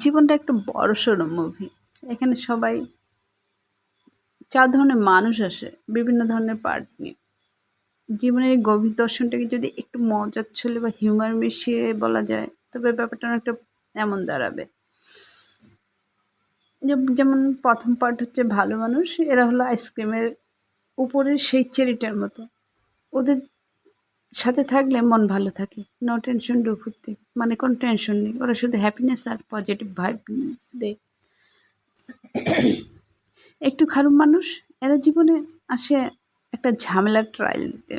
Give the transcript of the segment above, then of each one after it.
জীবনটা একটা বড়সড় মুভি। এখানে সবাই ৪ ধরনের মানুষ আসে বিভিন্ন ধরনের পার্ট নিয়ে। জীবনের এই গভীর দর্শনটাকে যদি একটু মজার ছলে বা হিউমার মিশিয়ে বলা যায়, তবে ব্যাপারটা অনেকটা এমন দাঁড়াবে। যেমন ১ম পার্ট হচ্ছে ভালো মানুষ। এরা হলো আইসক্রিমের উপরের সেই চেরিটার মতো। ওদের সাথে থাকলে মন ভালো থাকে। নো টেনশন ডো ফুর্তি। মানে কোনো টেনশন নেই। ওরা শুধু হ্যাপিনেস আর পজিটিভ ভাইব দেয়। একটু খারাপ মানুষ, এরা জীবনে আসে একটা ঝামেলার ট্রায়াল দিতে।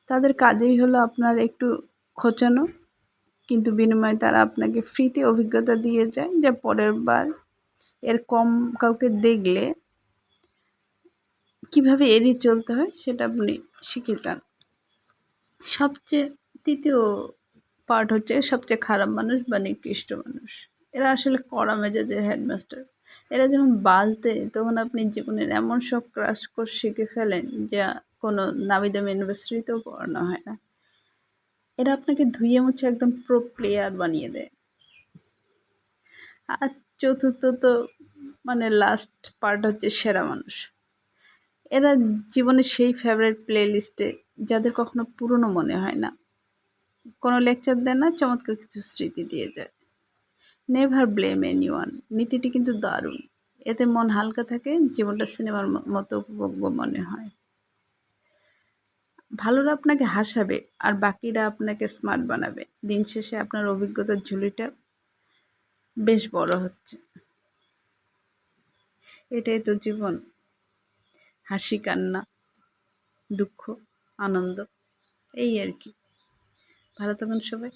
তাদের কাজেই হলো আপনার একটু খোঁচানো, কিন্তু বিনিময়ে তারা আপনাকে ফ্রিতে অভিজ্ঞতা দিয়ে যায়, যা পরের বার এর কম কাউকে দেখলে কীভাবে এড়িয়ে চলতে হয় সেটা আপনি শিখে যান। সবচেয়ে ৩য় পার্ট হচ্ছে সবচেয়ে খারাপ মানুষ বা নিকৃষ্ট মানুষ। এরা আসলে কড়া মেজাজের হেডমাস্টার। এরা যখন বালতে তখন আপনি জীবনের এমন সব ক্রাশ কোর্স শিখে ফেলেন যা কোনো নামি দামি ইউনিভার্সিটিতেও পড়ানো হয় না। এরা আপনাকে ধুয়ে মুছে একদম প্রো প্লেয়ার বানিয়ে দেয়। আর চতুর্থ তো মানে লাস্ট পার্ট হচ্ছে সেরা মানুষ। এরা জীবনের সেই ফেভারিট প্লে লিস্টে যাদের কখনো পুরনো মনে হয় না, কোনো লেকচার দেয় না, চমৎকার কিছু স্মৃতি দিয়ে যায়। নেভার ব্লেম এনিওয়ান নীতিটি কিন্তু দারুণ। এতে মন হালকা থাকে, জীবনটা সিনেমার মতো উপভোগ্য মনে হয়। ভালোরা আপনাকে হাসাবে আর বাকিরা আপনাকে স্মার্ট বানাবে। দিন শেষে আপনার অভিজ্ঞতার ঝুলিটা বেশ বড় হচ্ছে। এটাই তো জীবন। হাসি, কান্না, দুঃখ, আনন্দ, এই আর কি। ভালো থাকুন সবাই।